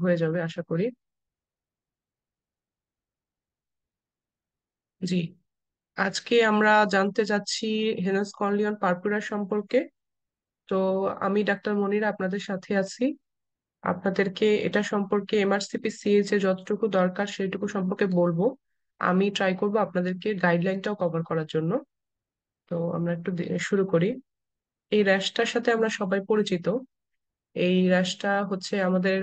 হয়ে যাবে আশা করি। জি, আজকে আমরা জানতে চাচ্ছি হেনাস কর্নিয়াল পারপুরা সম্পর্কে। তো আমি ডাক্তার মনিরা আপনাদের সাথে আছি। আপনাদেরকে এটা সম্পর্কে এমআরসিপি সিএইচ এ যতটুকু দরকার সেইটুকু সম্পর্কে বলবো। আমি ট্রাই করব আপনাদেরকে গাইডলাইনটাও কভার করার জন্য। তো আমরা একটু শুরু করি। এই র্যাশটার সাথে আমরা সবাই পরিচিত। এই র্যাশটা হচ্ছে আমাদের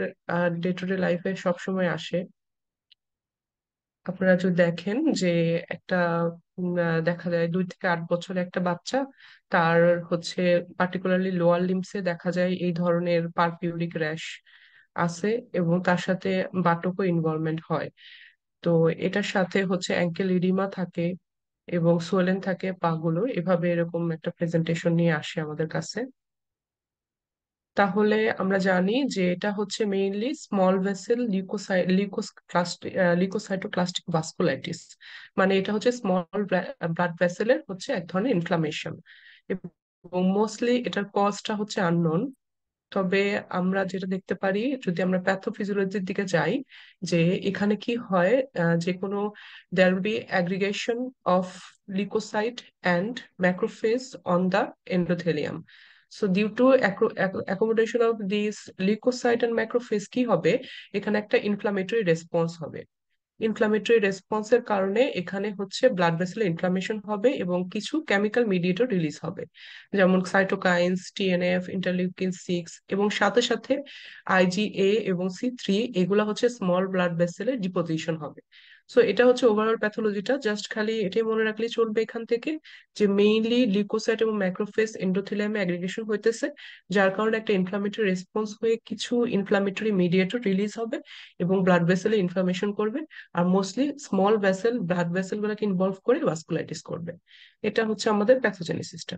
ডে টু ডে লাইফে সবসময় আসে। আপনারা যদি দেখেন যে একটা দেখা যায় 2 থেকে 8 বছরের একটা বাচ্চা, তার হচ্ছে পার্টিকুলারলি লোয়ার লিম্বসে দেখা যায় এই ধরনের পারপিউরিক র্যাশ আছে, এবং তার সাথে বাতকও ইনভলভমেন্ট হয়। তো এটার সাথে হচ্ছে অ্যাঙ্কেল ইডিমা থাকে এবং সোয়েলেন থাকে পাগুলো, এভাবে এরকম একটা প্রেজেন্টেশন নিয়ে আসে আমাদের কাছে। তাহলে আমরা জানি যে এটা হচ্ছে মেইনলি স্মল ভেসেল লিউকোসাইটোক্লাস্টিক ভাস্কুলাইটিস। মানে এটা হচ্ছে স্মল ব্লাড ভেসেলের হচ্ছে এক ধরনের ইনফ্লামেশন, এবং মোস্টলি এটার কজটা হচ্ছে আননোন। তবে আমরা যেটা দেখতে পারি, যদি আমরা প্যাথোফিজিওলজির দিকে যাই, যে এখানে কি হয়, যে কোনো there will be aggregation of leucocyte and macrophage on the endothelium. So due to accommodation of this leucocyte and macrophage কি হবে, এখানে একটা ইনফ্লামেটরি রেসপন্স হবে। ইনফ্লামেটরি রেসপন্সের কারণে এখানে হচ্ছে ব্লাড ভেসেলে ইনফ্লামেশন হবে এবং কিছু কেমিক্যাল মিডিয়েটর রিলিজ হবে, যেমন সাইটোকাইনস, টিএনএফ, ইন্টারলিউকিন 6, এবং সাথে সাথে আইজিএ এবং সি3, এগুলা হচ্ছে স্মল ব্লাড ভেসেলে ডিপোজিশন হবে। সো এটা হচ্ছে ওভারঅল প্যাথোলজিটা। জাস্ট খালি এটাই মনে রাখলেই চলবে এখান থেকে, যে মেইনলি লিউকোসাইট এবং ম্যাক্রোফেজ এন্ডোথেলিয়ামে অ্যাগ্রিগেশন হইতেছে, যার কারণে একটা ইনফ্লামেটরি রেসপন্স হয়ে কিছু ইনফ্লামেটরি মিডিয়েটর রিলিজ হবে এবং ব্লাড ভেসেলে ইনফ্লামেশন করবে। আর mostly small vessel blood vessel গুলোকে ইনভলভ করে ভাস্কুলাইটিস করবে। এটা হচ্ছে আমাদের প্যাথোজেনেসিসটা।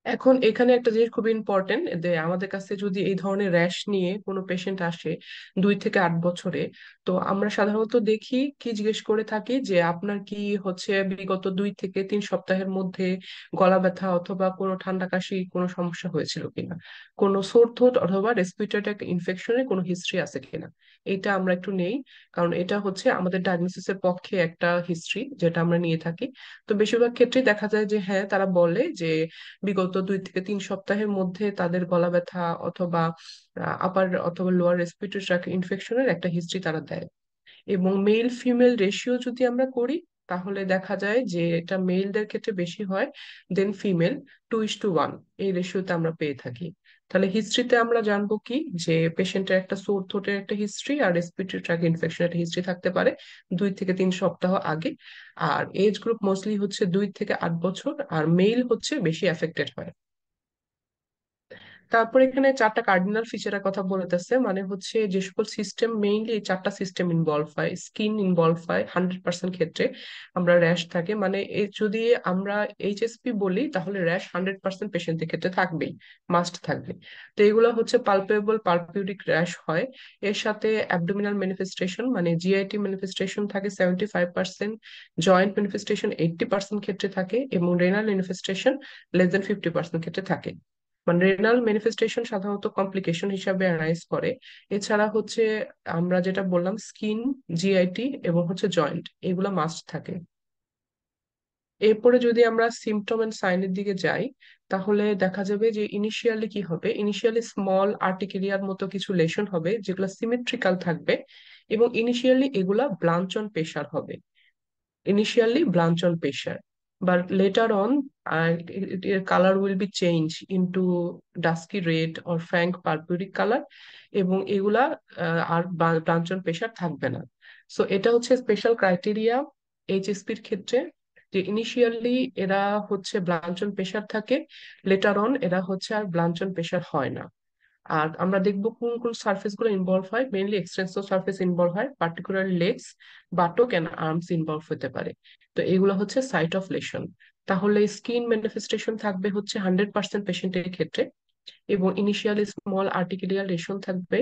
এখন এখানে একটা জিনিস খুবই ইম্পর্টেন্ট, যে আমাদের কাছে যদি এই ধরনের র্যাশ নিয়ে কোনো পেশেন্ট আসে 2 থেকে 8 বছরে, তো আমরা সাধারণত দেখি কি জিজ্ঞেস করে থাকি যে আপনার কি হচ্ছে বিগত 2 থেকে 3 সপ্তাহের মধ্যে গলা ব্যথা অথবা কোনো ঠান্ডা কাশি কোনো সমস্যা হয়েছিল কিনা, কোনো সোর থ্রোট অথবা রেসপিরেটরি ইনফেকশনের কোনো হিস্ট্রি আছে কিনা। এটা আমরা একটু নেই, কারণ এটা হচ্ছে আমাদের ডায়াগনোসিসের পক্ষে একটা হিস্ট্রি যেটা আমরা নিয়ে থাকি। তো বেশিরভাগ ক্ষেত্রেই দেখা যায় যে হ্যাঁ, তারা বলে যে বিগত 2 থেকে 3 সপ্তাহের মধ্যে তাদের গলা ব্যথা অথবা আপার অথবা লোয়ার রেসপিরেটরি ট্র্যাক্ট ইনফেকশনের একটা হিস্ট্রি তারা দেয়। এবং মেল ফিমেল রেশিও যদি আমরা করি, তাহলে দেখা যায় যে এটা মেলদের ক্ষেত্রে বেশি হয় দেন ফিমেল। 2:1 এই রেশিওতে আমরা পেয়ে থাকি। তাহলে হিস্ট্রিতে আমরা জানবো কি, যে পেশেন্টের একটা সোর থ্রোটের একটা হিস্ট্রি আর রেসপিরেটরি ট্র্যাক্ট ইনফেকশনের একটা হিস্ট্রি থাকতে পারে 2 থেকে 3 সপ্তাহ আগে। আর এজ গ্রুপ মোস্টলি হচ্ছে 2 থেকে 8 বছর, আর মেল হচ্ছে বেশি এফেক্টেড হয়। তারপর এখানে 4টা কার্ডিনাল ফিচারের কথা বলতেছে, মানে হচ্ছে যে সকল সিস্টেম, মেইনলি এই 4টা সিস্টেম ইনভলভ হয়, স্কিন ইনভলভ হয় 100% ক্ষেত্রে। আমরা র্যাশ থাকে মানে যদি আমরা এইচএসপি বলি, তাহলে র্যাশ 100% পেশেন্টের ক্ষেত্রে থাকবেই, মাস্ট থাকবে। তো এগুলো হচ্ছে পালপেবল পালপিউরিক র্যাশ হয়। এর সাথে অ্যাবডোমিনাল ম্যানিফেস্টেশন মানে জিআইটি ম্যানিফেস্টেশন থাকে 75%, জয়েন্ট ম্যানিফেস্টেশন 80% ক্ষেত্রে থাকে, এবং রেনাল ম্যানিফেস্টেশন লেস দেন 50% ক্ষেত্রে থাকে। মানে রেনাল ম্যানিফেস্টেশন সাধারণত কমপ্লিকেশন হিসাবে অ্যারাইজ করে। এছাড়া হচ্ছে আমরা যেটা বললাম স্কিন, জিআইটি এবং হচ্ছে জয়েন্ট, এগুলো মাস্ট থাকে। এরপরে যদি আমরা সিমটম এন্ড সাইনের দিকে যাই, তাহলে দেখা যাবে যে ইনিশিয়ালি কি হবে, ইনিশিয়ালি স্মল আর্টিকেরিয়ার মতো কিছু লেশন হবে যেগুলো সিমেট্রিক্যাল থাকবে, এবং ইনিশিয়ালি এগুলা ব্লাঞ্চ অন প্রেশার হবে, initially blanch on pressure, but later on their color will be changed into dusky red or frank purpuric color, এবং এগুলা আর ব্লাঞ্চ অন প্রেশার থাকবে না। সো এটা হচ্ছে স্পেশাল ক্রাইটেরিয়া এইচএসপির ক্ষেত্রে, যে ইনিশিয়ালি এরা হচ্ছে ব্লাঞ্চ অন প্রেশার থাকে, লেটার অন এরা হচ্ছে আর ব্লাঞ্চ অন প্রেশার হয় না। আর আমরা দেখবো কোন কোন সার্ফেস গুলো ইনভলভ হয়, মেইনলি এক্সটেন্সর সার্ফেস ইনভলভ হয়, particular legs, buttock and arms involve হতে পারে। তো এগুলো হচ্ছে সাইট অফ লেশন। তাহলে স্কিন ম্যানিফেস্টেশন থাকবে হচ্ছে 100% পেশেন্টের ক্ষেত্রে, এবং ইনিশিয়ালি স্মল আর্টিকুলার লেশন থাকবে।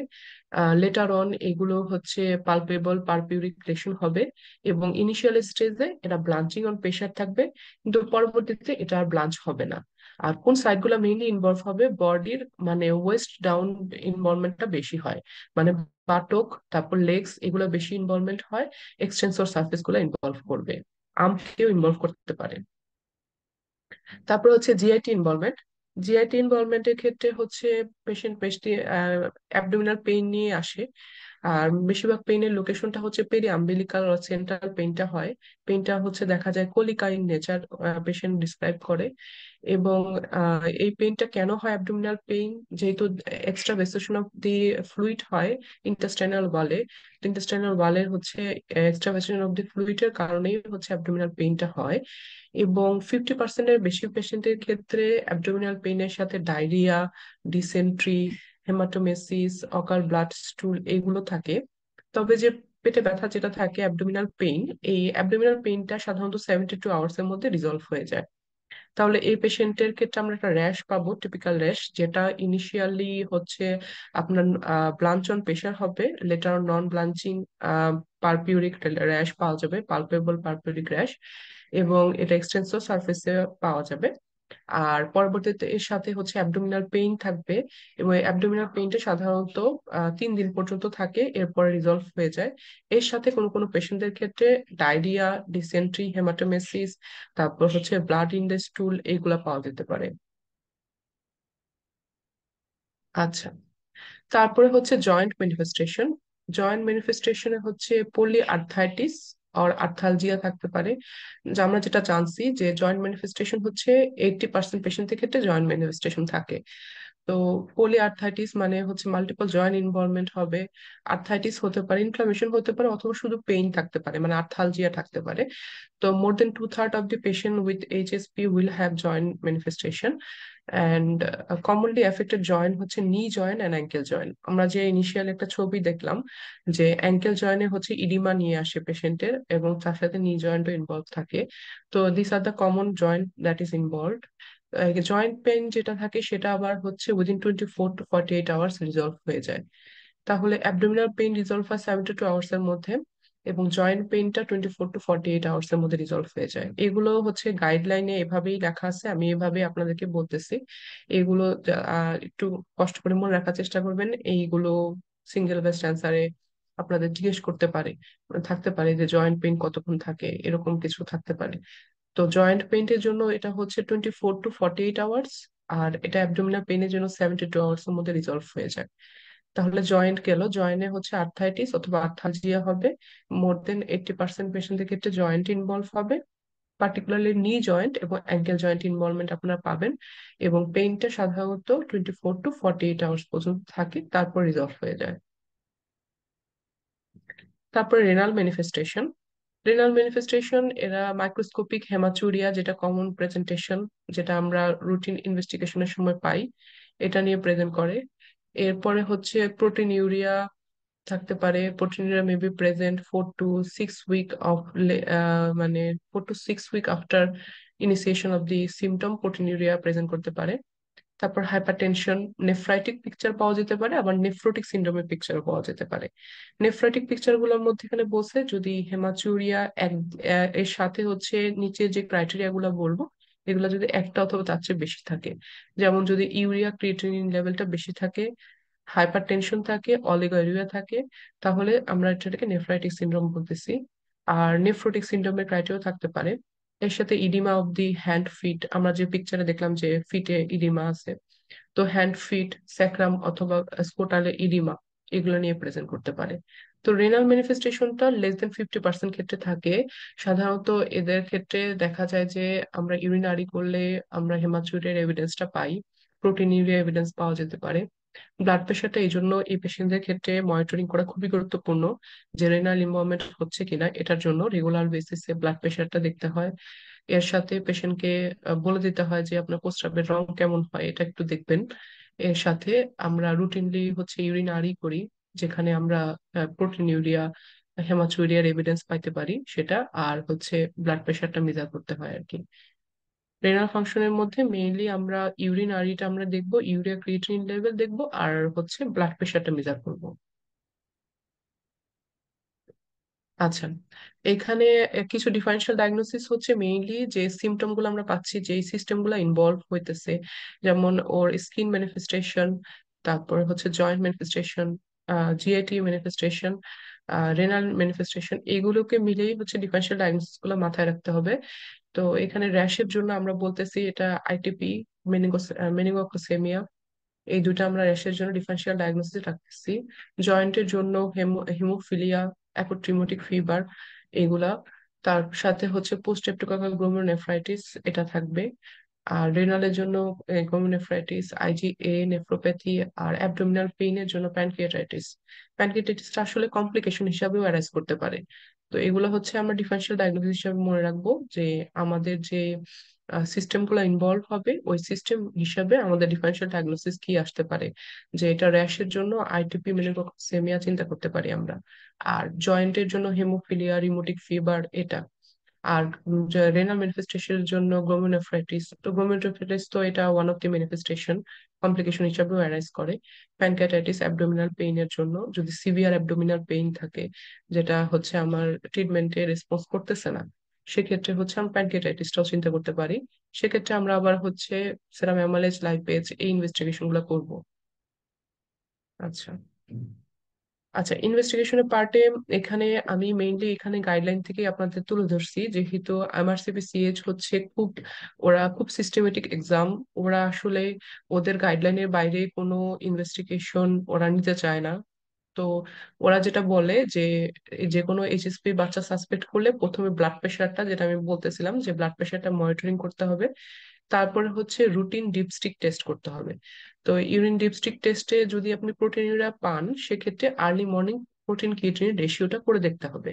লেটার অন এগুলো হচ্ছে পালপেবল পারপিউরিক লেশন হবে, এবং ইনিশিয়াল স্টেজে এটা ব্লাঞ্চিং অন প্রেশার থাকবে, কিন্তু পরবর্তীতে এটা আর ব্লাঞ্চ হবে না। আর কোন সাইটগুলো মেইনলি ইনভলভ হবে, বডির মানে ওয়েস্ট ডাউন ইনভলভমেন্টটা বেশি হয়, মানে বাটক তারপর লেগস এগুলো বেশি ইনভলভমেন্ট হয়, এক্সটেন্সর সার্ফেস গুলো ইনভলভ করবে, আর্মকেও ইনভলভ করতে পারে। তারপর হচ্ছে জিআইটি ইনভলভমেন্ট। জিআইটি ইনভলভমেন্টের ক্ষেত্রে হচ্ছে পেশেন্ট বেশি অ্যাবডোমিনাল পেইন নিয়ে আসে, আর বেশিরভাগ পেইনের লোকেশনটা হচ্ছে পেরি আম্বিলিকাল আর সেন্ট্রাল পেইনটা হয়। পেইনটা হচ্ছে দেখা যায় কলিকা ইন নেচার পেশেন্ট ডিসক্রাইব করে। এবং এই পেইনটা কেন হয় অ্যাবডোমিনাল পেইন, যেহেতু এক্সট্রা ভেসেশন অফ দি ফ্লুইড হয় ইন্টেস্টাইনাল ওয়ালে, ইন্টেস্টাইনাল ওয়ালের হচ্ছে এক্সট্রা ভেসেশন অফ দি ফ্লুইডের কারণেই হচ্ছে অ্যাবডোমিনাল পেইনটা হয়। এবং 50%-এর বেশি পেশেন্টের ক্ষেত্রে অ্যাবডোমিনাল পেইনের সাথে ডায়রিয়া, ডিসেন্ট্রি, হেমাটোমেসিস, অকাল ব্লাড স্টুল এগুলো থাকে। তবে যে পেটে ব্যথা যেটা থাকে অ্যাবডোমিনাল পেইন, এই অ্যাবডোমিনাল পেইনটা সাধারণত 72 আওয়ার্স এর মধ্যে রিজলভ হয়ে যায়। তাহলে এই পেশেন্টের ক্ষেত্রে আমরা একটা র্যাশ পাবো, টিপিক্যাল র্যাশ, যেটা ইনিশিয়ালি হচ্ছে আপনার ব্লাঞ্চ অন প্রেশার হবে, লেটার নন ব্লাঞ্চিং পারপিউরিক র্যাশ পাওয়া যাবে, পালপেবল পারপিউরিক র্যাশ, এবং এটা এক্সটেন্সর সারফেসে পাওয়া যাবে। আর পরবর্তীতে এর সাথে হচ্ছে অ্যাবডোমিনাল পেইন থাকবে, এবং অ্যাবডোমিনাল পেইনটা সাধারণত 3 দিন পর্যন্ত থাকে, এরপরে রিজলভ হয়ে যায়। এর সাথে কোনো কোনো পেশেন্টদের ক্ষেত্রে ডায়রিয়া, ডিসেন্ট্রি, হেমাটোমেসিস, তারপর হচ্ছে ব্লাড ইন দ্য স্টুল এগুলা পাওয়া যেতে পারে। আচ্ছা, তারপরে হচ্ছে জয়েন্ট ম্যানিফেস্টেশন। জয়েন্ট ম্যানিফেস্টেশনে হচ্ছে পলি আর্থ্রাইটিস আর আর্থালজিয়া থাকতে পারে। যে আমরা যেটা জানছি যে জয়েন্ট ম্যানিফেস্টেশন হচ্ছে 80% পেশেন্টের ক্ষেত্রে জয়েন্ট ম্যানিফেস্টেশন থাকে। তো পলি আর্থ্রাইটিস মানে হচ্ছে মাল্টিপল জয়েন্ট ইনভলভমেন্ট হবে, আর্থ্রাইটিস হতে পারে, ইনফ্লামেশন হতে পারে, অথবা শুধু পেইন থাকতে পারে মানে আর্থালজিয়া থাকতে পারে। So more than two-thirds of the patient with HSP will have joint manifestation, and commonly affected joint হচ্ছে knee joint and ankle joint। আমরা যে ইনিশিয়াল একটা ছবি দেখলাম যে অ্যাঙ্কেল জয়েন্টে হচ্ছে ইডিমা নিয়ে আসে পেশেন্টের, এবং তার সাথে নি জয়েন্টও ইনভলভ থাকে। তো this are the common joint that is involved. Joint pain যেটা থাকে সেটা আবার হচ্ছে উইদিন 24 to 48 আওয়ার্স রিজলভ হয়ে যায়। তাহলে অ্যাবডোমিনাল পেইন রিজলভ হয় 72 আওয়ার্স এর মধ্যে, এবং জয়েন্ট পেইনটা 24 to 48 আওয়ার্স এর মধ্যে রিজলভ হয়ে যায়। এগুলো হচ্ছে গাইডলাইনে এভাবেই লেখা আছে, আমি এভাবেই আপনাদেরকে বলতেছি। এগুলো একটু কষ্ট করে মনে রাখার চেষ্টা করবেন। এইগুলো সিঙ্গেল বেস্ট অ্যান্সারে আপনাদের জিজ্ঞেস করতে পারে, থাকতে পারে যে জয়েন্ট পেইন কতক্ষণ থাকে, এরকম কিছু থাকতে পারে। তো জয়েন্ট পেইনের জন্য এটা হচ্ছে 24 to 48 আওয়ার্স, আর এটা অ্যাবডোমিনাল পেইনের জন্য 72 আওয়ার্স এর মধ্যে রিজলভ হয়ে যায়। তাহলে জয়েন্ট গেল, জয়েন্টে হচ্ছে আর্থাইটিস অথবা আর্থালজিয়া হবে। মোর দেন 80% পেশেন্টের ক্ষেত্রে জয়েন্ট ইনভলভ হবে, পার্টিকুলারলি নি জয়েন্ট এবং অ্যাঙ্কেল জয়েন্ট ইনভলভমেন্ট আপনারা পাবেন। এবং পেইনটা সাধারণত 24 to 48 আওয়ার্স পর্যন্ত থাকে, তারপর রিজলভ হয়ে যায়। তারপরে রেনাল ম্যানিফেস্টেশন। রেনাল ম্যানিফেস্টেশন এরা মাইক্রোস্কোপিক হেমাচুরিয়া, যেটা কমন প্রেজেন্টেশন, যেটা আমরা রুটিন ইনভেস্টিগেশনের সময় পাই, এটা নিয়ে প্রেজেন্ট করে। এরপরে হচ্ছে প্রোটিন ইউরিয়া থাকতে পারে। Proteinuria may be present 4 to 6 week of মানে 4 to 6 week after initiation of the symptom proteinuria present করতে পারে। তারপর হাইপারটেনশন, নেফ্রাইটিক পিকচার পাওয়া যেতে পারে, আবার নেফ্রোটিক সিন্ড্রোমের পিকচারও পাওয়া যেতে পারে। নেফ্রাইটিক পিকচার গুলোর মধ্যে এখানে বলছে যদি হেমাচুরিয়া এর সাথে হচ্ছে নিচে যে ক্রাইটেরিয়া গুলো বলবো এগুলো যদি একটা অথবা তার চেয়ে বেশি থাকে, যেমন যদি ইউরিয়া ক্রিয়েটিনিন লেভেলটা বেশি থাকে, হাইপার টেনশন থাকে, অলিগোরিয়া থাকে, তাহলে আমরা এটাকে নেফ্রাইটিক সিন্ড্রোম বলতেছি। আর নেফ্রোটিক সিন্ড্রোমের ক্রাইটেরিয়া থাকতে পারে এর সাথে oedema of the hand feet, আমরা যে পিকচারে দেখলাম যে ফিটে ইডিমা আছে, তো হ্যান্ড ফিট, স্যাক্রাম অথবা স্পোটালে ইডিমা এগুলো নিয়ে প্রেজেন্ট করতে পারে। তো রেনাল ম্যানিফেস্টেশনটা less than 50% ক্ষেত্রে থাকে। সাধারণত এদের ক্ষেত্রে দেখা যায় যে আমরা ইউরিনারি করলে আমরা হেমাচুরিয়ার এভিডেন্সটা পাই, প্রোটিনিউরিয়া এভিডেন্স পাওয়া যেতে পারে। ব্লাড প্রেশারটা এই জন্য এই পেশেন্টদের ক্ষেত্রে মনিটরিং করা খুবই গুরুত্বপূর্ণ, যে রেনাল ইনভলভমেন্ট হচ্ছে কিনা এটার জন্য রেগুলার বেসিসে ব্লাড প্রেশারটা দেখতে হয়। এর সাথে পেশেন্টকে বলে দিতে হয় যে আপনার প্রস্রাবের রং কেমন হয় এটা একটু দেখবেন। এর সাথে আমরা রুটিনলি হচ্ছে ইউরিনারি করি, যেখানে আমরা প্রোটিন ইউরিয়া, হেমাচুরিয়ার এভিডেন্স পাইতে পারি সেটা, আর হচ্ছে ব্লাড প্রেশারটা মেজার করতে হয় আর কি। রেনাল ফাংশনের মধ্যে মেইনলি আমরা ইউরিনারিটা আমরা দেখবো, ইউরিয়া ক্রিয়েটিনিন লেভেল দেখবো, আর হচ্ছে ব্লাড প্রেশারটা মেজার করবো। আচ্ছা, এখানে কিছু ডিফারেন্সিয়াল ডায়াগনোসিস হচ্ছে মেইনলি যে সিমটম গুলো আমরা পাচ্ছি, যে সিস্টেম গুলো ইনভলভ হইতেছে, যেমন ওর স্কিন ম্যানিফেস্টেশন, তারপর হচ্ছে joint manifestation, GIT manifestation, renal manifestation, এগুলোকে মিলেই হচ্ছে ডিফারেন্সিয়াল ডায়াগনোসিস গুলো মাথায় রাখতে হবে। তো এখানে র্যাশের জন্য আমরা বলতেছি এটা আইটিপি, মেনিঙ্গোকোসেমিয়া, এই দুটো আমরা র্যাশের জন্য ডিফারেন্সিয়াল ডায়াগনোসিস রাখতেছি। জয়েন্টের জন্য হিমোফিলিয়া, অ্যাপোট্রিমোটিক ফিভার, এগুলা। তার সাথে হচ্ছে পোস্ট স্ট্রেপ্টোককাল গ্লোমেরুলোনেফ্রাইটিস, এটা থাকবে। আর রেনালের জন্য গ্লোমেরুলোনেফ্রাইটিস, আইজিএ, নেফ্রোপ্যাথি। আর অ্যাবডোমিনাল পেইনের জন্য প্যানক্রিয়াটাইটিস। প্যানক্রিয়াটাইটিসটা আসলে কমপ্লিকেশন হিসাবেও অ্যারাইজ করতে পারে। তো এগুলো হচ্ছে আমরা ডিফারেন্সিয়াল ডায়াগনোসিস হিসাবে মনে রাখবো, যে আমাদের যে সিস্টেম গুলো ইনভলভ হবে ওই সিস্টেম হিসাবে আমাদের ডিফারেন্সিয়াল ডায়াগনোসিস কি আসতে পারে। যে এটা র্যাশের জন্য আইটিপি মেনিঙ্গোকোকসেমিয়া চিন্তা করতে পারি আমরা। আর জয়েন্টের জন্য হেমোফিলিয়া, রিমোটিক ফিভার, এটা। আর রেনাল ম্যানিফেস্টেশনের জন্য গ্লোমেরুলোনেফ্রাইটিস। তো গ্লোমেরুলোনেফ্রাইটিস তো এটা one of the manifestation, complication হিসাবেও অ্যারাইজ করে। প্যানক্রিয়াটাইটিস অ্যাবডোমিনাল পেইনের জন্য, যদি সিভিয়ার অ্যাবডোমিনাল পেইন থাকে যেটা হচ্ছে আমার ট্রিটমেন্টে রেসপন্স করতেছে না, সেক্ষেত্রে হচ্ছে আমরা প্যানক্রিয়াটাইটিসটাও চিন্তা করতে পারি। সেক্ষেত্রে আমরা আবার হচ্ছে সেরাম অ্যামাইলেজ লাইপেজ, এই ইনভেস্টিগেশন গুলো করবো। আচ্ছা। আচ্ছা, ইনভেস্টিগেশনের পার্টে এখানে আমি মেইনলি এখানে গাইডলাইন থেকে আপনাদের তুলে ধরছি, যেহেতু এমআরসিপি সিএইচ হচ্ছে খুব, ওরা খুব সিস্টেমেটিক এক্সাম। ওরা আসলে ওদের গাইডলাইনের বাইরে কোনো ইনভেস্টিগেশন ওরা নিতে চায় না। তো ওরা যেটা বলে যে যে কোনো এইচএসপি বাচ্চা সাসপেক্ট করলে প্রথমে ব্লাড প্রেশারটা, যেটা আমি বলতেছিলাম যে ব্লাড প্রেশারটা মনিটরিং করতে হবে। তারপরে হচ্ছে রুটিন ডিপস্টিক টেস্ট করতে হবে। তো ইউরিন ডিপস্টিক টেস্টে যদি আপনি প্রোটিনুরিয়া পান, সেক্ষেত্রে আর্লি মর্নিং প্রোটিন ক্রিয়েটিনিন রেশিওটা করে দেখতে হবে।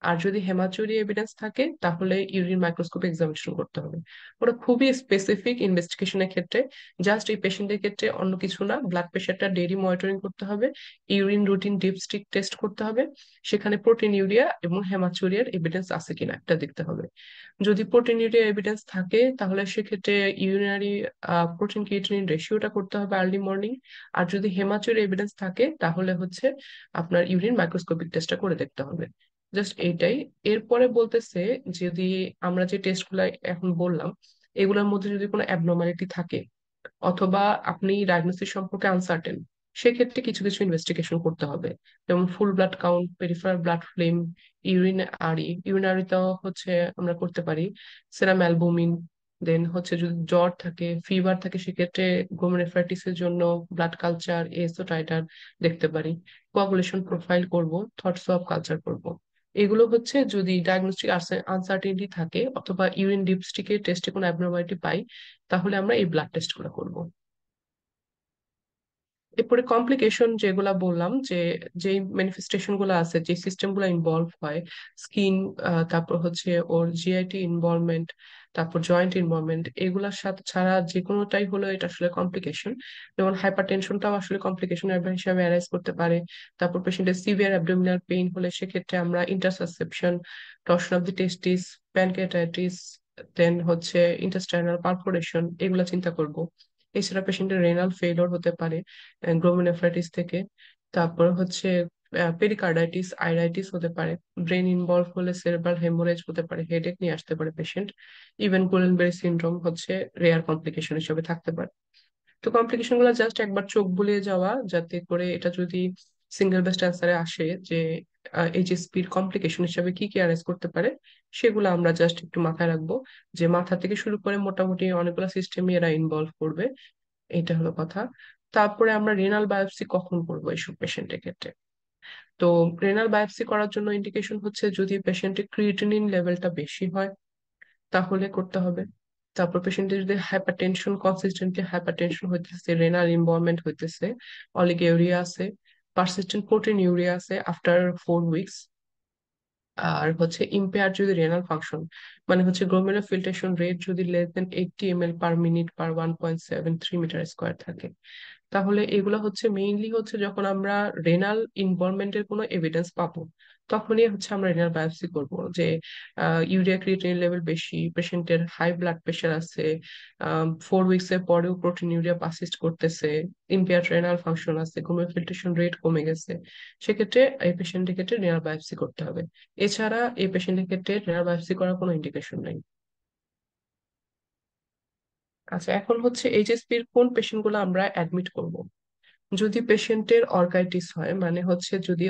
আর যদি হেমাচুরি এভিডেন্স থাকে তাহলে ইউরিন মাইক্রোস্কোপ এক্সামিনেশন করতে হবে। ওটা খুবই স্পেসিফিক ইনভেস্টিগেশনের ক্ষেত্রে। জাস্ট এই পেশেন্টের ক্ষেত্রে অন্য কিছু না, ব্লাড প্রেশারটা ডেইলি মনিটরিং করতে হবে, ইউরিন রুটিন ডিপস্টিক টেস্ট করতে হবে, সেখানে প্রোটিন ইউরিয়া এবং হেমাচুরিয়ার এভিডেন্স আছে কিনা এটা দেখতে হবে। যদি প্রোটিনিউরিয়া এভিডেন্স থাকে তাহলে সেক্ষেত্রে ইউরিনারি প্রোটিন ক্রিয়েটিনিন রেশিওটা করতে হবে আর্লি মর্নিং। আর যদি হেমাচুর এভিডেন্স থাকে তাহলে হচ্ছে আপনার ইউরিন মাইক্রোস্কোপিক টেস্টটা করে দেখতে হবে। জাস্ট এইটাই। এরপরে বলতেছে যদি আমরা যে টেস্টগুলো এখন বললাম এগুলোর মধ্যে যদি কোনো অ্যাবনর্মালিটি থাকে, অথবা আপনি ডায়াগনোসিস সম্পর্কে আনসার্টেন, সেক্ষেত্রে কিছু কিছু ইনভেস্টিগেশন করতে হবে। যেমন full blood count, peripheral blood film, ইউরিনারিতেও হচ্ছে আমরা করতে পারি সেরাম অ্যালবুমিন। দেন হচ্ছে যদি জ্বর থাকে, ফিভার থাকে, সেক্ষেত্রে গ্লোমেরুলোনেফ্রাইটিসের জন্য ব্লাড কালচার, এএসও টাইটার দেখতে পারি। কোয়াগুলেশন প্রোফাইল করব, থট সোয়াব কালচার করব। এগুলো হচ্ছে যদি ডায়াগনস্টিক আনসার্টিনিটি থাকে অথবা ইউরিন ডিপস্টিকের টেস্টে কোনো অ্যাবনর্মালিটি পাই, তাহলে আমরা এই ব্লাড টেস্ট গুলো করবো। এরপরে কমপ্লিকেশন যেগুলা বললাম, যে যেই ম্যানিফেস্টেশন গুলো আছে, যে সিস্টেম গুলো ইনভলভ হয়, স্কিন, তারপর হচ্ছে ওর জিআইটি ইনভলভমেন্ট, তারপর জয়েন্ট ইনভলভমেন্ট, এগুলার সাথে ছাড়া যে কোনোটাই হলো এটা আসলে কমপ্লিকেশন। যেমন হাইপার টেনশনটাও আসলে কমপ্লিকেশন হিসাবে অ্যারাইজ করতে পারে। তারপর পেশেন্টের সিভিয়ার অ্যাবডোমিনাল পেইন হলে সেক্ষেত্রে আমরা intussusception, torsion of the testes, pancreatitis, then হচ্ছে ইন্টেস্টাইনাল পারফোরেশন, এগুলা চিন্তা করব। এছাড়া পেশেন্টের রেনাল ফেইলিওর হতে পারে গ্লোমেরুলোনেফ্রাইটিস থেকে। তারপর হচ্ছে পেরিকার্ডাইটিস, আইরাইটিস হতে পারে। ব্রেন ইনভলভ হলে সেরেব্রাল হেমোরেজ হতে পারে, হেডেক নিয়ে আসতে পারে পেশেন্ট। ইভেন গুলেনবেরি সিনড্রোম হচ্ছে রেয়ার কমপ্লিকেশন হিসেবে থাকতে পারে। তো কমপ্লিকেশন গুলো জাস্ট একবার চোখ বুলিয়ে যাওয়া, যাতে করে এটা যদি সিঙ্গেল বেস্ট অ্যান্সারে আসে যে এইচএসপির কমপ্লিকেশন হিসেবে কি কি অ্যারেঞ্জ করতে পারে, সেগুলো আমরা জাস্ট একটু মাথায় রাখবো। যে মাথা থেকে শুরু করে মোটামুটি অনেকগুলো সিস্টেমই এরা ইনভলভ করবে, এটা হলো কথা। তারপরে আমরা রেনাল বায়োপসি কখন করবো এইসব পেশেন্টের ক্ষেত্রে? তো রেনাল বায়োপসি করার জন্য ইন্ডিকেশন হচ্ছে যদি পেশেন্টের ক্রিয়েটিনিন লেভেলটা বেশি হয় তাহলে করতে হবে। তারপর পেশেন্টের যদি হাইপারটেনশন, কনসিস্টেন্টলি হাইপারটেনশন হইতেছে, রেনাল ইনভলভমেন্ট হইতেছে, অলিগেউরিয়া আছে, পারসিস্টেন্ট প্রোটিন ইউরিয়া আছে আফটার 4 উইকস, আর হচ্ছে ইম্পেয়ার যদি রেনাল ফাংশন, মানে হচ্ছে গ্লোমেরুলার ফিল্ট্রেশন রেট যদি less than 80 ml per minute per 1.73 metre square থাকে, তাহলে এগুলো হচ্ছে মেইনলি হচ্ছে যখন আমরা রেনাল ইনভলভমেন্টের কোনো এভিডেন্স পাবো, তখনই হচ্ছে আমরা রেনাল বায়োপসি করব, যে ইউরিয়া ক্রিয়েটিনিন লেভেল বেশি, পেশেন্টের হাই ব্লাড প্রেশার আছে, 4 উইকস এর পরেও প্রোটিনিউরিয়া পারসিস্ট করতেছে, ইম্পেয়ার্ড রেনাল ফাংশন আছে, ঘুমের ফিল্ট্রেশন রেট কমে গেছে, সেক্ষেত্রে এই পেশেন্টের ক্ষেত্রে রেনাল বায়োপসি করতে হবে। এছাড়া এই পেশেন্টের ক্ষেত্রে রেনাল বায়োপসি করার কোনো ইন্ডিকেশন নাই। আচ্ছা, এখন হচ্ছে এইচএসপির কোন পেশেন্ট গুলো আমরা অ্যাডমিট করব। যদি পেশেন্টের অর্গাইটিস হয়, মানে হচ্ছে যদি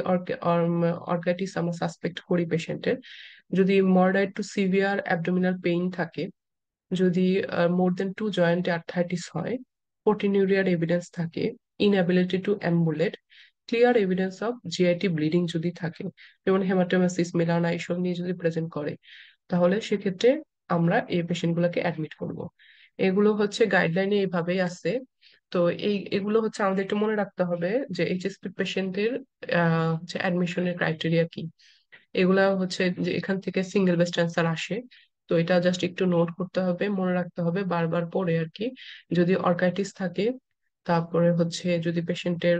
অর্গাইটিস আমরা সাসপেক্ট করি পেশেন্টের, যদি moderate to severe abdominal pain থাকে, যদি মোর দেন 2 জয়েন্টে আর্থাইটিস হয়, প্রোটিনিউরিয়ার এভিডেন্স থাকে, inability to ambulate, clear evidence of GIT bleeding যদি থাকে, যেমন হেমাটোমাসিস, মেলানা এইসব নিয়ে যদি প্রেজেন্ট করে, তাহলে সেক্ষেত্রে আমরা এই পেশেন্ট গুলোকে অ্যাডমিট করব। এগুলো হচ্ছে গাইডলাইনে এইভাবেই আছে। তো এগুলো হচ্ছে আমাদের একটু মনে রাখতে হবে যে এইচএসপি পেশেন্টের যে অ্যাডমিশনের ক্রাইটেরিয়া কি। এগুলা হচ্ছে যে এখান থেকে সিঙ্গেল বেস্ট অ্যান্সার আসে। তো এটা জাস্ট একটু নোট করতে হবে, মনে রাখতে হবে বারবার পরে আর কি। যদি অর্কাইটিস থাকে, তারপরে হচ্ছে যদি পেশেন্টের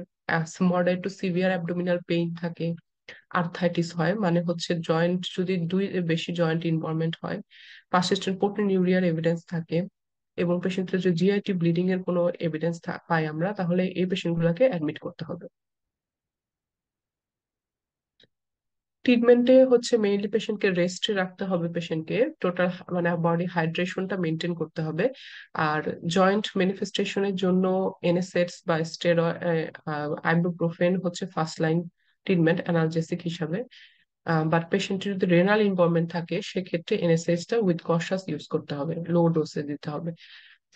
moderate to severe abdominal pain থাকে, আর্থাইটিস হয় মানে হচ্ছে জয়েন্ট যদি দুই এর বেশি জয়েন্ট ইনভলভমেন্ট হয়, পারসিস্টেন্ট প্রোটিনিউরিয়ার এভিডেন্স থাকে, এবং পেশেন্টের যদি জিআইটি ব্লিডিং এর কোনো এভিডেন্স পাই আমরা, তাহলে এই পেশেন্ট গুলাকে অ্যাডমিট করতে হবে। ট্রিটমেন্টে হচ্ছে মেইনলি পেশেন্টকে রেস্টে রাখতে হবে, পেশেন্টকে টোটাল মানে বডি হাইড্রেশনটা মেনটেন করতে হবে। আর জয়েন্ট ম্যানিফেস্টেশনের জন্য এনএসএডস বা স্টেরয়েড, আইবুপ্রোফেন হচ্ছে ফার্স্ট লাইন ট্রিটমেন্ট অ্যানালজেসিক হিসাবে। বাট পেশেন্টের যদি রেনাল ইনভলভমেন্ট থাকে, সেক্ষেত্রে এনএসএইচটা উইথ কশাস ইউজ করতে হবে, লো ডোসে দিতে হবে।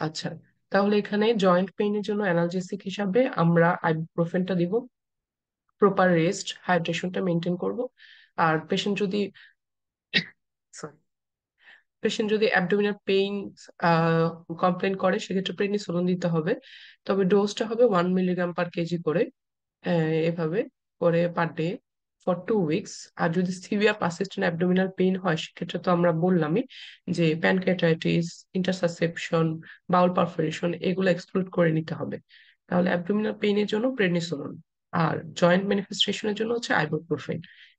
আচ্ছা, তাহলে এখানে জয়েন্ট পেইনের জন্য অ্যানালজেসিক হিসাবে আমরা আইবুপ্রোফেনটা দিব, প্রপার রেস্ট হাইড্রেশনটা মেনটেন করব। আর পেশেন্ট যদি sorry, পেশেন্ট যদি অ্যাবডোমিনাল পেইন কমপ্লেন করে, সেক্ষেত্রে প্রেডনিসোলন দিতে হবে। তবে ডোজটা হবে 1 মিলিগ্রাম পার কেজি করে, এভাবে করে পার ডে ফর 2 উইকস। আর যদি সিভিয়ার পারসিস্টেন্ট অ্যাবডোমিনাল পেইন হয়, সেক্ষেত্রে তো আমরা বললামই যে প্যানক্রিয়াটাইটিস, ইন্টারসাসেপশন, বাউল পারফোরেশন এগুলো এক্সক্লুড করে নিতে হবে। তাহলে অ্যাবডোমিনাল পেইনের জন্য প্রেডনিসোলন, আর জয়েন্ট ম্যানিফেস্টেশনের জন্য হচ্ছে আইবুপ্রোফেন।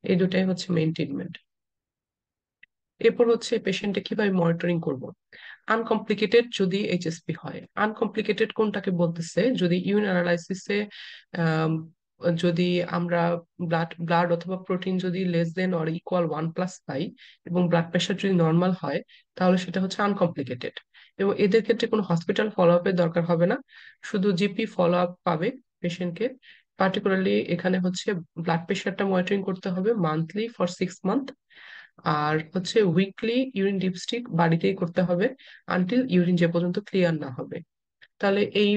এই দুটাই হচ্ছে মেইন ট্রিটমেন্ট। এরপর হচ্ছে পেশেন্টে কিভাবে মনিটরিং করব। আনকমপ্লিকেটেড যদি এইচএসপি হয়, আনকমপ্লিকেটেড কোনটাকে বলতেছে, যদি ইউরিন অ্যানালাইসিসে যদি আমরা ব্লাড ব্লাড অথবা প্রোটিন যদি লেস দেন অর ইকুয়াল 1+ পাই, এবং ব্লাড প্রেশার যদি নর্মাল হয়, তাহলে সেটা হচ্ছে আনকমপ্লিকেটেড। এবং এদের ক্ষেত্রে কোনো হসপিটাল ফলো আপের দরকার হবে না, শুধু জিপি ফলো আপ পাবে পেশেন্টকে। পার্টিকুলারলি এখানে হচ্ছে ব্লাড প্রেশারটা মনিটরিং করতে হবে মান্থলি ফর 6 মান্থ। আর হচ্ছে উইকলি ইউরিন ডিপস্টিক বাড়িতেই করতে হবে আনটিল ইউরিন যে পর্যন্ত ক্লিয়ার না হবে। তাহলে এই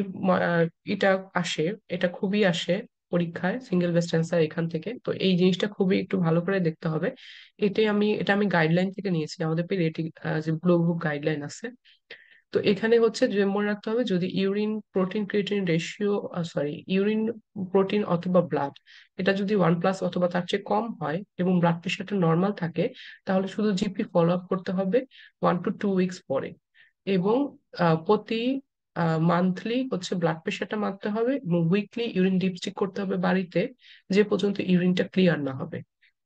এটা আসে, এটা খুবই আসে পরীক্ষায় সিঙ্গেল বেস্ট অ্যান্সার এখান থেকে। তো এই জিনিসটা খুবই একটু ভালো করে দেখতে হবে। এটা আমি গাইডলাইন থেকে নিয়েছি, আমাদের পেডিয়াট্রিক যে ব্লু বুক গাইডলাইন আছে। তো এখানে হচ্ছে যে মনে রাখতে হবে, যদি urine protein creatine ratio, urine protein অথবা ব্লাড, এটা যদি 1+ অথবা তার চেয়ে কম হয় এবং ব্লাড প্রেশারটা নর্মাল থাকে, তাহলে শুধু জিপি ফলো আপ করতে হবে 1 to 2 উইকস পরে। এবং প্রতি মান্থলি হচ্ছে ব্লাড প্রেশারটা মাপতে হবে, এবং উইকলি ইউরিন ডিপস্টিক করতে হবে বাড়িতে, যে পর্যন্ত ইউরিনটা ক্লিয়ার না হবে।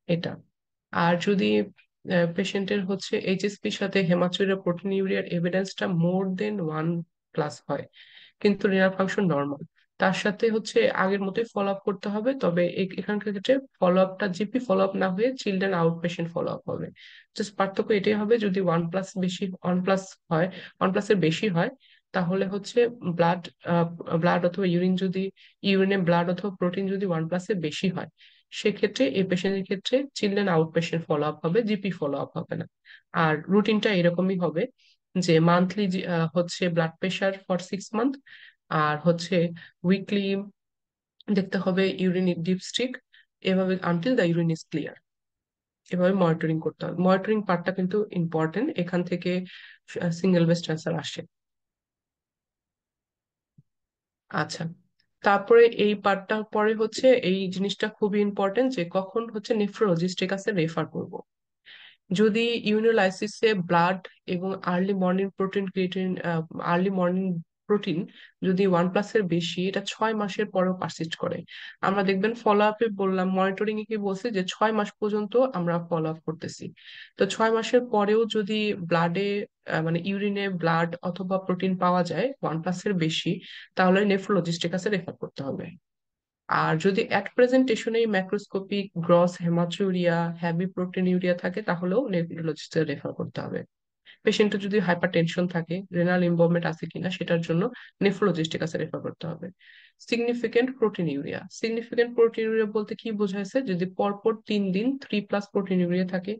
এটা। আর যদি পেশেন্টের হচ্ছে এইচএসপির সাথে হেমাচুরিয়া প্রোটিনিউরিয়ার এভিডেন্সটা মোর দেন 1+ হয়, কিন্তু রিনাল ফাংশন নর্মাল, তার সাথে হচ্ছে আগের মতোই ফলো আপ করতে হবে। তবে এখানকার ক্ষেত্রে ফলো আপটা জিপি ফলো আপ না হয়ে children out patient follow up হবে। জাস্ট পার্থক্য এটাই হবে, যদি 1+ হয়, 1+-এর বেশি হয়, তাহলে হচ্ছে ব্লাড ব্লাড অথবা ইউরিন যদি ইউরিনে ব্লাড অথবা প্রোটিন যদি 1+-এর বেশি হয়, সেক্ষেত্রে এই পেশেন্টের ক্ষেত্রে children out patient follow up হবে, জিপি ফলো আপ হবে না। আর রুটিনটা এরকমই হবে, যে মান্থলি হচ্ছে ব্লাড প্রেশার ফর 6 মান্থ, আর হচ্ছে উইকলি দেখতে হবে ইউরিন ডিপস্টিক, এভাবে until the urine is clear. এভাবে মনিটরিং করতে হবে, মনিটরিং পার্টটা কিন্তু ইম্পর্টেন্ট, এখান থেকে সিঙ্গেল বেস্ট অ্যান্সার আসে। আচ্ছা, তারপরে এই পার্টটার পরে হচ্ছে এই জিনিসটা খুবই ইম্পর্টেন্ট, যে কখন হচ্ছে নেফ্রোলজিস্টের কাছে রেফার করব। যদি ইউনোলাইসিসে ব্লাড এবং early morning protein creatine, early morning protein যদি 1+এর বেশি, এটা 6 মাসের পরেও পারসিস্ট করে। আমরা দেখবেন ফলো আপে বললাম, মনিটরিং এ কি বলছে যে 6 মাস পর্যন্ত আমরা ফলো আপ করতেছি। তো 6 মাসের পরেও যদি ব্লাডে মানে ইউরিনে ব্লাড অথবা প্রোটিন পাওয়া যায় 1+এর বেশি, তাহলে নেফ্রোলজিস্টের কাছে রেফার করতে হবে। আর যদি অ্যাট প্রেজেন্টেশনে macroscopic gross haematuria, heavy proteinuria থাকে, তাহলেও নেফ্রোলজিস্টে রেফার করতে হবে। পেশেন্টের যদি হাইপার টেনশন থাকে, রেনাল ইনভলভমেন্ট আছে কিনা সেটার জন্য নেফ্রোলজিস্টের কাছে রেফার করতে হবে। সিগনিফিকেন্ট প্রোটিনিউরিয়া বলতে কি বোঝাইছে, যদি পরপর 3 দিন 3+ প্রোটিনিউরিয়া থাকে,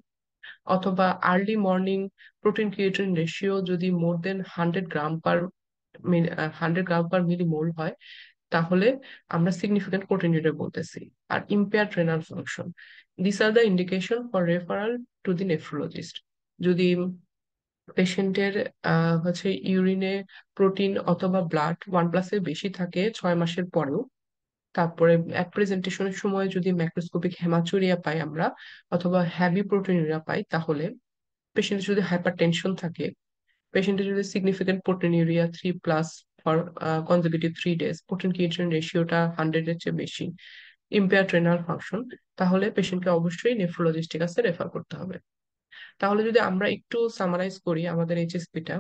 অথবা early morning protein creatine ratio যদি মোর দেন 100 গ্রাম পার মিলিমোল হয়, তাহলে আমরা সিগনিফিকেন্ট প্রোটিনিউরিয়া বলতেছি। আর impaired renal function, this are the indication for referral to the nephrologist. যদি পেশেন্টের হচ্ছে ইউরিনে প্রোটিন অথবা ব্লাড 1+এর বেশি থাকে 6 মাসের পরেও, তারপরে এক প্রেজেন্টেশনের সময় যদি ম্যাক্রোস্কোপিক হেমাচুরিয়া পাই আমরা, অথবা হ্যাভি প্রোটিনুরিয়া পাই, তাহলে পেশেন্টের যদি হাইপার টেনশন থাকে, পেশেন্টের যদি significant proteinuria 3+ for consecutive 3 days, protein creatinine রেশিওটা 100-এর চেয়ে বেশি, ইম্পেয়ার্ড রেনাল ফাংশন, তাহলে পেশেন্টকে অবশ্যই নেফ্রোলজিস্টের কাছে রেফার করতে হবে। তাহলে যদি আমরা একটু সামারাইজ করি আমাদের এইচএসপিটা,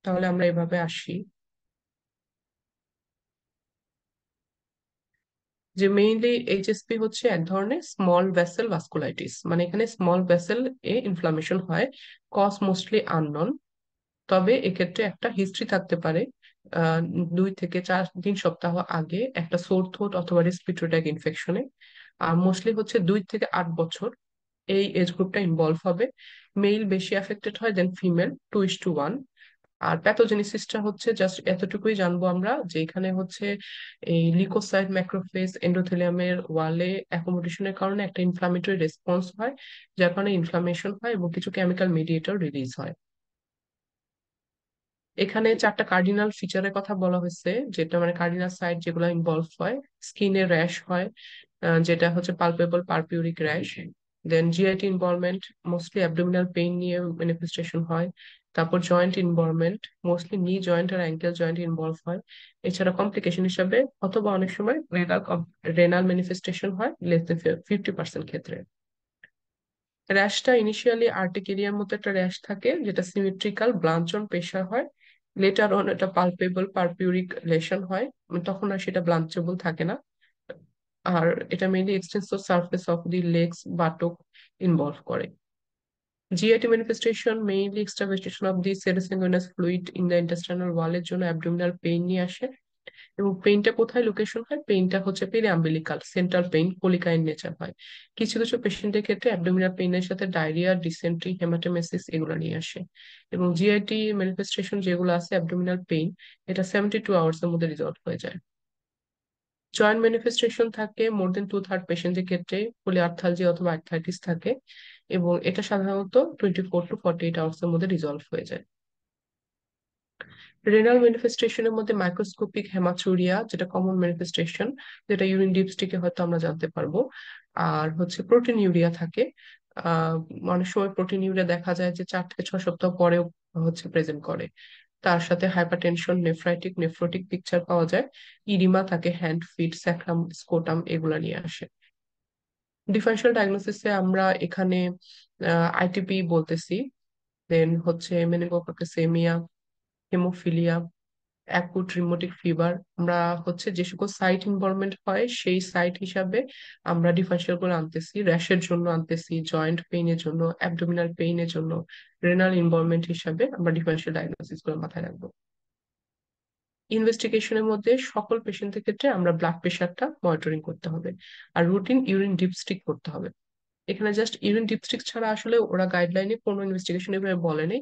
তাহলে আমরা এভাবে আসি যে মেইনলি এইচএসপি হচ্ছে এক ধরনের স্মল ভেসেল ভাস্কুলাইটিস, মানে এখানে স্মল ভেসেল এ ইনফ্লামেশন হয়, কজ মোস্টলি আননোন। তবে এক্ষেত্রে একটা হিস্ট্রি থাকতে পারে, 2 থেকে 3 সপ্তাহ আগে একটা সোর থ্রোট অথবা রেসপিরেটরি ট্র্যাক্ট ইনফেকশনে। আর মোস্টলি হচ্ছে 2 থেকে 8 বছর এই এজ গ্রুপটা ইনভলভ হবে। মেল বেশি অ্যাফেক্টেড হয় দেন ফিমেল, 2:1। আর প্যাথোজেনেসিসটা হচ্ছে জাস্ট এতটুকুই জানবো আমরা, যে এখানে হচ্ছে এই লিকোসাইট ম্যাক্রোফেজ এন্ডোথেলিয়ামের ওয়ালে অ্যাকোমোডেশনের কারণে একটা ইনফ্লামেটরি রেসপন্স হয়, যার কারণে ইনফ্লামেশন হয় এবং কিছু কেমিক্যাল মিডিয়েটর রিলিজ হয়। এখানে 4টা কার্ডিনাল ফিচারের কথা বলা হয়েছে, যেটা মানে কার্ডিনাল সাইট যেগুলো ইনভলভ হয়। স্কিনে র্যাশ হয়, যেটা হচ্ছে palpable purpuric rash. Then GIT involvement, mostly abdominal pain নিয়ে ম্যানিফেস্টেশন হয়। তারপর joint involvement, mostly knee joint আর অ্যাঙ্কেল জয়েন্ট ইনভলভ হয়। এছাড়া কমপ্লিকেশন হিসাবে অথবা অনেক সময় রেনাল ম্যানিফেস্টেশন হয় লেস দেন 50% ক্ষেত্রে। র্যাশটা ইনিশিয়ালি আর্টিকেরিয়ার মতো একটা র্যাশ থাকে, যেটা সিমেট্রিক্যাল ব্লাঞ্চ অন প্রেশার হয়। লেটার অন এটা পালপেবল পারপিউরিক লেশন হয়, তখন আর সেটা ব্লাঞ্চেবল থাকে না। আর এটা mainly extensive surface of the legs buttock involve করে। GIT manifestation mainly extravasation of the serosanguinous fluid in the intestinal ওয়ালের জন্য অ্যাবডোমিনাল পেইন নিয়ে আসে। এবং পেইনটা কোথায় লোকেশন হয়, পেইনটা হচ্ছে পেরিআম্বিলিকাল সেন্ট্রাল পেইন, কোলিকাইন নেচার হয়। কিছু কিছু পেশেন্টের ক্ষেত্রে অ্যাবডোমিনাল পেইনের সাথে ডায়রিয়া, ডিসেন্ট্রি, হেমাটোমেসিস এগুলো নিয়ে আসে। এবং জিআইটি ম্যানিফেস্টেশন যেগুলো আছে অ্যাবডোমিনাল পেইন, এটা 72 আওয়ার্স এর মধ্যে রিজলভ হয়ে যায়। জয়েন্ট ম্যানিফেস্টেশন থাকে মোর দেন 2/3 পেশেন্টের ক্ষেত্রে, পলিআর্থালজি অথবা আর্থ্রাইটিস থাকে, এবং এটা সাধারণত 24 to 48 আওয়ার্স এর মধ্যে রিজলভ হয়ে যায়। রেনাল ম্যানিফেস্টেশনের মধ্যে মাইক্রোস্কোপিক হেমাচুরিয়া, যেটা কমন ম্যানিফেস্টেশন, যেটা ইউরিন ডিপস্টিকে হয়তো আমরা জানতে পারবো। আর হচ্ছে প্রোটিন ইউরিয়া থাকে। আহ অনেক সময় প্রোটিন ইউরিয়া দেখা যায় যে 4 থেকে 6 সপ্তাহ পরেও হচ্ছে প্রেজেন্ট করে। তার সাথে হাইপারটেনশন, নেফ্রোটিক পিকচার পাওয়া যায়। ইরিমা থাকে, হ্যান্ড, ফিট, স্যাক্রাম, স্কোটাম এগুলা নিয়ে আসে। ডিফারেন্সিয়াল ডায়াগনোসিসে আমরা এখানে আইটিপি বলতেছি, দেন হচ্ছে মেনিনগোকোকাসেমিয়া, হেমোফিলিয়া, অ্যাকুট রিমোটিক ফিভার। আমরা হচ্ছে যে সকল সাইট ইনভলভমেন্ট হয় সেই সাইট হিসাবে আমরা ডিফারেন্সিয়াল করে আনতেছি। র্যাশের জন্য আনতেছি, জয়েন্ট পেইনের জন্য, অ্যাবডোমিনাল পেইনের জন্য, রেনাল ইনভলভমেন্ট হিসাবে আমরা ডিফারেন্সিয়াল ডায়াগনোসিস করে মাথায় রাখবো। ইনভেস্টিগেশনের মধ্যে সকল পেশেন্টের ক্ষেত্রে আমরা ব্লাড প্রেশারটা মনিটরিং করতে হবে, আর রুটিন ইউরিন ডিপস্টিক করতে হবে। এখানে জাস্ট ইউরিন ডিপস্টিক ছাড়া আসলে ওরা গাইডলাইনে কোনো ইনভেস্টিগেশন এভাবে বলেনি,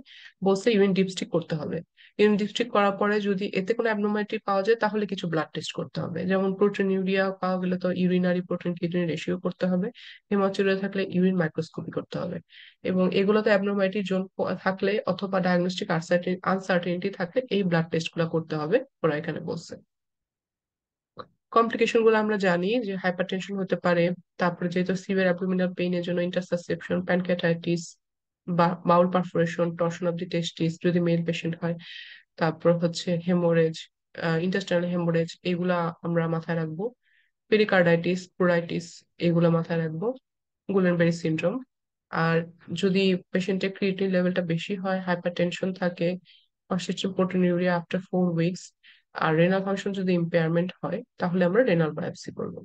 বলছে ইউরিন ডিপস্টিক করতে হবে। ইউরিন ডিপস্টিক করার পরে যদি এতে কোনো অ্যাবনর্মালিটি পাওয়া যায়, তাহলে কিছু ব্লাড টেস্ট করতে হবে, যেমন প্রোটিন ইউরিয়া পাওয়া গেলে তো ইউরিনারি প্রোটিন কিডনি রেশিও করতে হবে, হেমাচুরিয়া থাকলে ইউরিন মাইক্রোস্কোপি করতে হবে। এবং এগুলোতে অ্যাবনর্মালিটি জোন থাকলে অথবা ডায়াগনস্টিক আনসার্টেনিটি থাকলে এই ব্লাড টেস্ট গুলো করতে হবে, ওরা এখানে বলছে। কমপ্লিকেশন গুলো আমরা জানি যে হাইপারটেনশন হতে পারে, তারপরে যেহেতু সিভিয়ার অ্যাবডোমিনাল পেইনের জন্য intussusception, pancreatitis, bowel perforation, torsion of the testes যদি মেল পেশেন্ট হয়, তারপর হচ্ছে হেমোরেজ, ইন্টেস্টাইনাল হেমোরেজ, এগুলা আমরা মাথায় রাখবো। পেরিকার্ডাইটিস, প্লুরাইটিস, এগুলো মাথায় রাখবো। Guillain-Barré syndrome. আর যদি পেশেন্টের ক্রিয়েটিনিন লেভেলটা বেশি হয়, হাইপারটেনশন থাকে, পারসিস্টেন্ট প্রোটিনিউরিয়া আফটার 4 উইকস, আর রেনাল ফাংশন যদি ইম্পেয়ারমেন্ট হয়, তাহলে আমরা রেনাল বায়োপসি করবো।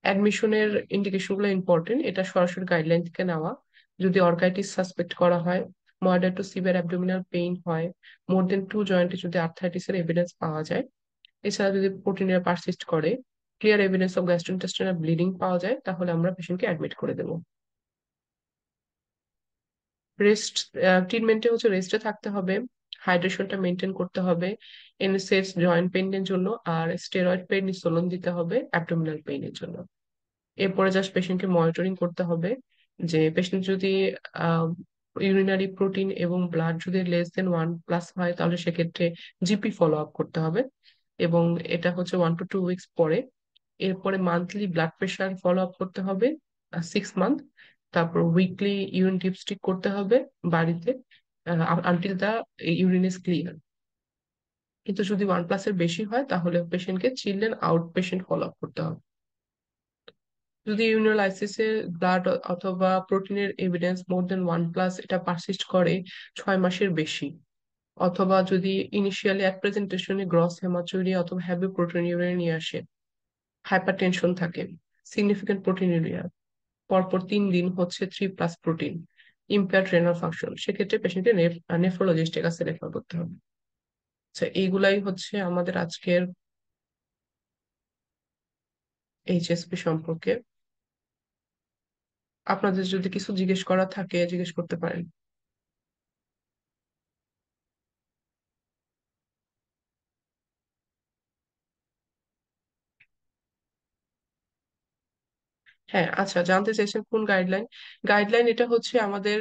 অ্যাডমিশনের ইন্ডিকেশন গুলো ইম্পর্টেন্ট, এটা সরাসরি গাইডলাইন থেকে নেওয়া। যদি অর্গাইটিস সাসপেক্ট করা হয়, moderate to severe abdominal pain হয়, মোর দেন 2 জয়েন্টে যদি আর্থ্রাইটিস এর এভিডেন্স পাওয়া যায়, এছাড়া যদি প্রোটিনিয়া পারসিস্ট করে, clear evidence of gastrointestinal bleeding পাওয়া যায়, তাহলে আমরা পেশেন্টকে অ্যাডমিট করে দেবো। রেস্ট, ট্রিটমেন্টে হচ্ছে রেস্টে থাকতে হবে, হাইড্রেশনটা মেনটেন করতে হবে এনএসএস জয়েন্ট পেইনের জন্য, আর স্টেরয়েড প্রেডনিসোলন দিতে হবে অ্যাবডোমিনাল পেইনের জন্য। এরপরে জাস্ট পেশেন্টকে মনিটরিং করতে হবে, যে পেশেন্ট যদি ইউরিনারি প্রোটিন এবং ব্লাড যদি লেস দেন 1+ হয়, তাহলে সেক্ষেত্রে জিপি ফলো আপ করতে হবে। এবং এটা হচ্ছে 1 to 2 উইকস পরে। এরপরে monthly blood pressure follow up করতে হবে 6 মান্থ। তারপর উইকলি ইউরিন ডিপস্টিক করতে হবে বাড়িতে until the urine is clear. কিন্তু যদি 1+ এর বেশি হয়, তাহলে পেশেন্টকে children out patient follow up করতে হবে। যদি ইউরিনোলাইসিসে ব্লাড অথবা প্রোটিনের এভিডেন্স মোর দেন 1+, এটা পারসিস্ট করে 6 মাসের বেশি, অথবা যদি ইনিশিয়ালি এক প্রেজেন্টেশনে গ্রস হেমাচুরিয়া অথবা হ্যাভি প্রোটিনিউরিয়া নিয়ে আসে, হাইপারটেনশন থাকে, সিগনিফিকেন্ট প্রোটিনিউরিয়া, পরপর 3 দিন হচ্ছে 3+ প্রোটিন, ইম্পেয়ার্ড রেনাল ফাংশন, সেক্ষেত্রে পেশেন্টকে নেফ্রোলজিস্টের কাছে রেফার করতে হবে। আচ্ছা, এইগুলাই হচ্ছে আমাদের আজকের এইচএসপি সম্পর্কে। আপনাদের যদি কিছু জিজ্ঞেস করা থাকে, জিজ্ঞেস করতে পারেন। হ্যাঁ, আচ্ছা, জানতে চাইছেন কোন গাইডলাইন? গাইডলাইন এটা হচ্ছে আমাদের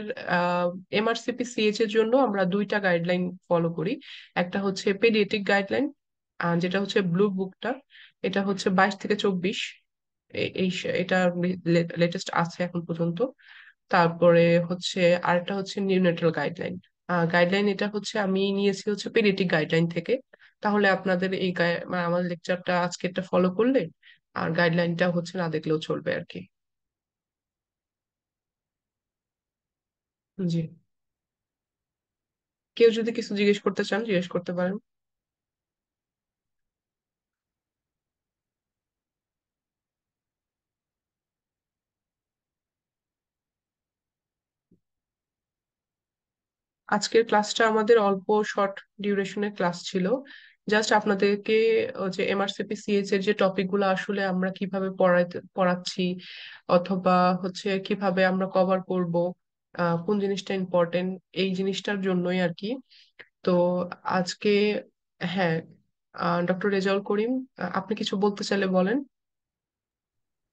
এমআরসিপি সিএইচ এর জন্য আমরা 2টা গাইডলাইন ফলো করি। একটা হচ্ছে পেডিয়াট্রিক গাইডলাইন, যেটা হচ্ছে ব্লু বুকটা, এটা হচ্ছে 22 থেকে 24। এটা লেটেস্ট আছে এখন পর্যন্ত। তারপরে হচ্ছে আরেকটা হচ্ছে নিউনেটাল গাইডলাইন। গাইডলাইন এটা হচ্ছে আমি নিয়েছি হচ্ছে পেডিয়াট্রিক গাইডলাইন থেকে। তাহলে আপনাদের মানে আমাদের লেকচারটা আজকেরটা ফলো করলে আর গাইডলাইনটা হচ্ছে না দেখলেও চলবে আর কি। জি, কেউ যদি কিছু জিজ্ঞেস করতে চান, জিজ্ঞেস করতে পারেন। আজকের ক্লাসটা আমাদের অল্প শর্ট ডিউরেশনের ক্লাস ছিল। জাস্ট আপনাদেরকে যে এমআরসিপি সিএইচ এর যে টপিক গুলো আসলে আমরা কিভাবে পড়াচ্ছি, অথবা হচ্ছে কিভাবে আমরা কভার করব, কোন জিনিসটা ইম্পর্টেন্ট, এই জিনিসটার জন্যই আর কি। তো আজকে, হ্যাঁ, ডক্টর রেজাউল করিম, আপনি কিছু বলতে চাইলে বলেন।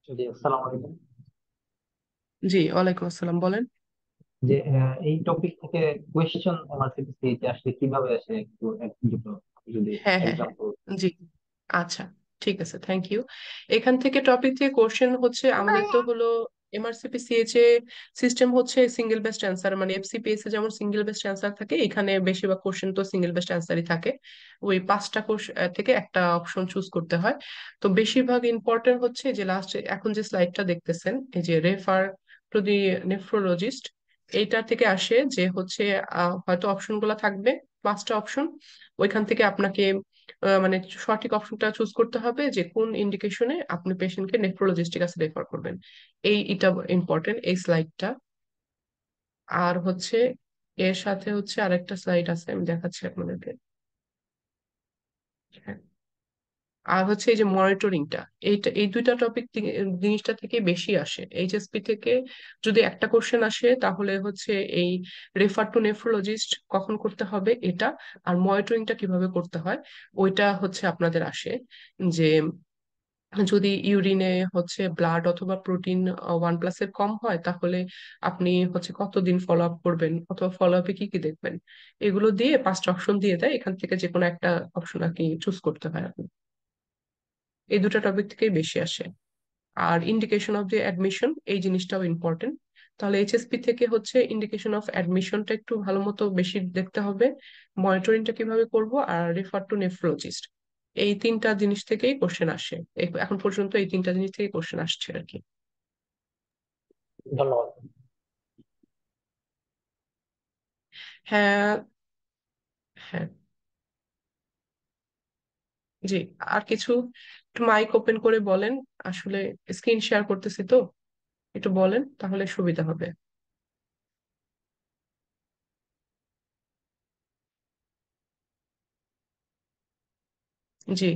জি, আসসালামু আলাইকুম। জি, ওয়ালাইকুম আসসালাম, বলেন। যে এই টপিক থেকে কোয়েশ্চেন এমআরসিপি তে আসলে কিভাবে আসে একটু এক দুটো যদি হ্যাঁ, হ্যাঁ, হ্যাঁ, এক্সাম্পল। জি, আচ্ছা, ঠিক আছে, থ্যাংক ইউ। এখান থেকে টপিক থেকে কোশ্চেন হচ্ছে আমাদের তো হলো এমআরসিপি সিএইচএ সিস্টেম হচ্ছে সিঙ্গেল বেস্ট অ্যান্সার, মানে এফসিপিএস এ যেমন সিঙ্গেল বেস্ট অ্যান্সার থাকে, এখানে বেশিরভাগ কোশ্চেন তো সিঙ্গেল বেস্ট অ্যান্সারই থাকে। ওই 5টা কোশ্চেন থেকে একটা অপশন চুজ করতে হয়। তো বেশিরভাগ ইম্পর্টেন্ট হচ্ছে যে লাস্ট এখন যে স্লাইডটা দেখতেছেন, এই যে রেফার টু দি নেফ্রোলজিস্ট, এইটা থেকে আসে যে হচ্ছে হয়তো অপশন গুলা থাকবে, 5টা অপশন। ওইখান থেকে আপনাকে মানে সঠিক অপশনটা চুজ করতে হবে যে কোন ইন্ডিকেশনে আপনি পেশেন্টকে নেফ্রোলজিস্টের কাছে রেফার করবেন। এটা ইম্পর্টেন্ট, এই স্লাইডটা। আর হচ্ছে এর সাথে হচ্ছে আরেকটা স্লাইড আছে, আমি দেখাচ্ছি আপনাদেরকে। হ্যাঁ, আর হচ্ছে এই যে মনিটরিংটা, এই 2টা টপিক জিনিসটা থেকে বেশি আসে এইচএসপি থেকে। যদি একটা কোশ্চেন আসে, তাহলে হচ্ছে এই রেফার টু নেফ্রোলজিস্ট কখন করতে হবে এটা, আর মনিটরিংটা কিভাবে করতে হয়, ওইটা হচ্ছে আপনাদের আসে। যে যদি ইউরিনে হচ্ছে ব্লাড অথবা প্রোটিন 1+ এর কম হয়, তাহলে আপনি হচ্ছে কতদিন ফলো আপ করবেন, অথবা ফলো আপে কি কি দেখবেন, এগুলো দিয়ে 5টা অপশন দিয়ে দেয়, এখান থেকে যে কোনো একটা অপশন আর কি চুজ করতে হয় আপনি। এই 2টা টপিক থেকেই বেশি আসে। আর ইন্ডিকেশন অফ দি অ্যাডমিশন, এই জিনিসটাও ইম্পর্টেন্ট, তাহলে এইচএসপি থেকে হচ্ছে ইন্ডিকেশন অফ অ্যাডমিশনটা একটু ভালো মতো বেশি দেখতে হবে, মনিটরিংটা কিভাবে করব, আর রেফার টু নেফ্রোলজিস্ট। এই তিনটা জিনিস থেকেই কোশ্চেন আসে, এখন পর্যন্ত এই তিনটা জিনিস থেকে কোশ্চেন আসছে আর কি। ধন্যবাদ। হ্যাঁ। হ্যাঁ। জি। আর কিছু, একটু মাইক ওপেন করে বলেন, আসলে স্ক্রিন শেয়ার করতেছি তো, একটু বলেন তাহলে সুবিধা হবে। জি।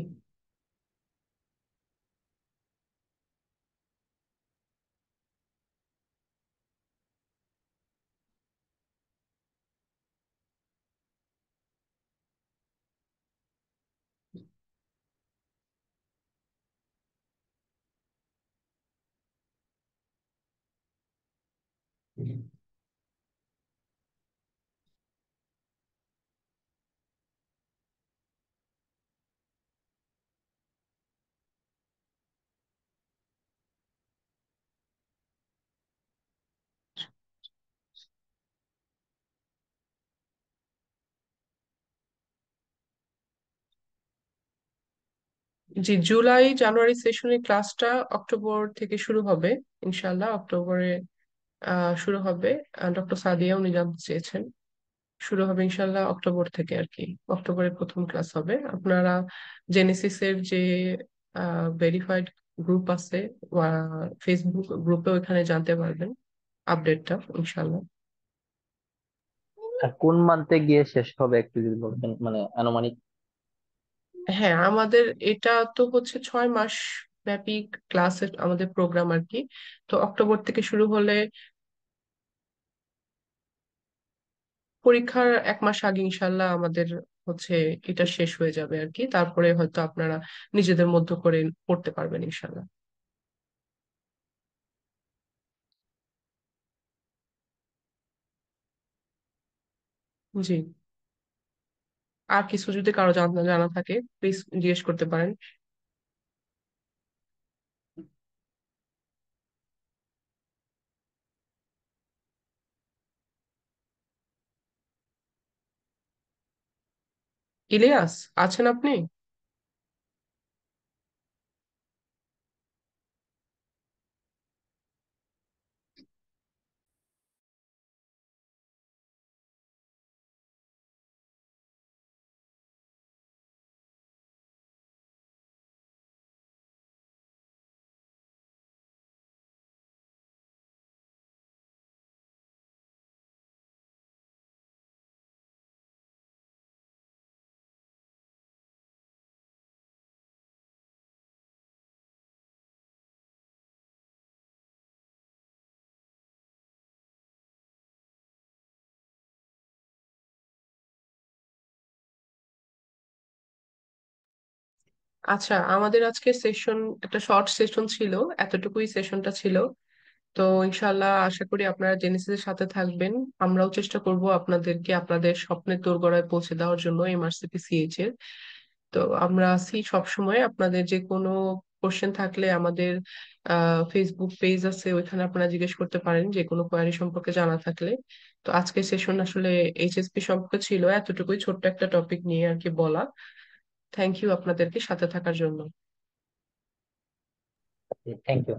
জি, জুলাই জানুয়ারি সেশনের ক্লাসটা অক্টোবর থেকে শুরু হবে, ইনশাল্লাহ অক্টোবরে শুরু হবে। ডক্টর সাদিয়া উনি জানতে চেয়েছেন, শুরু হবে ইনশাল্লাহ অক্টোবর থেকে আর কি। অক্টোবরের প্রথম ক্লাস হবে। আপনারা জেনেসিসের যে ভেরিফাইড গ্রুপ আছে, ফেসবুক গ্রুপে ওখানে জানতে পারবেন আপডেটটা ইনশাল্লাহ। আর কোন মান্থে গিয়ে শেষ হবে একটু যদি বলতেন, মানে আনুমানিক। হ্যাঁ, আমাদের এটা তো হচ্ছে 6 মাস ব্যাপী ক্লাসের আমাদের প্রোগ্রাম আর কি। তো অক্টোবর থেকে শুরু হলে পরীক্ষার 1 মাস আগে ইনশাল্লাহ আমাদের হচ্ছে এটা শেষ হয়ে যাবে আর কি। তারপরে হয়তো আপনারা নিজেদের মধ্যে করে পড়তে পারবেন ইনশাল্লাহ। জি। আর কিছু যদি কারো জানা জানা থাকে প্লিজ জিজ্ঞেস করতে পারেন। ইলিয়াস, আছেন আপনি? আচ্ছা, আমাদের আজকে সেশন একটা শর্ট সেশন ছিল, এতটুকুই সেশনটা ছিল। তো ইনশাল্লাহ আশা করি আপনারা জেনেসিসের সাথে থাকবেন। আমরাও চেষ্টা করব আপনাদেরকে আপনাদের স্বপ্নের দোরগোড়ায় পৌঁছে দেওয়ার জন্য এমআরসিপি সিএইচ এর। তো আমরা আছি সব সময়, আপনাদের যে কোনো কোশ্চেন থাকলে আমাদের ফেসবুক পেজ আছে, ওইখানে আপনারা জিজ্ঞেস করতে পারেন যে কোনো কোয়ারি সম্পর্কে জানা থাকলে। তো আজকের সেশন আসলে এইচএসপি সম্পর্কে ছিল, এতটুকুই ছোট্ট একটা টপিক নিয়ে আর কি বলা। থ্যাংক ইউ আপনাদেরকে সাথে থাকার জন্য। Thank you.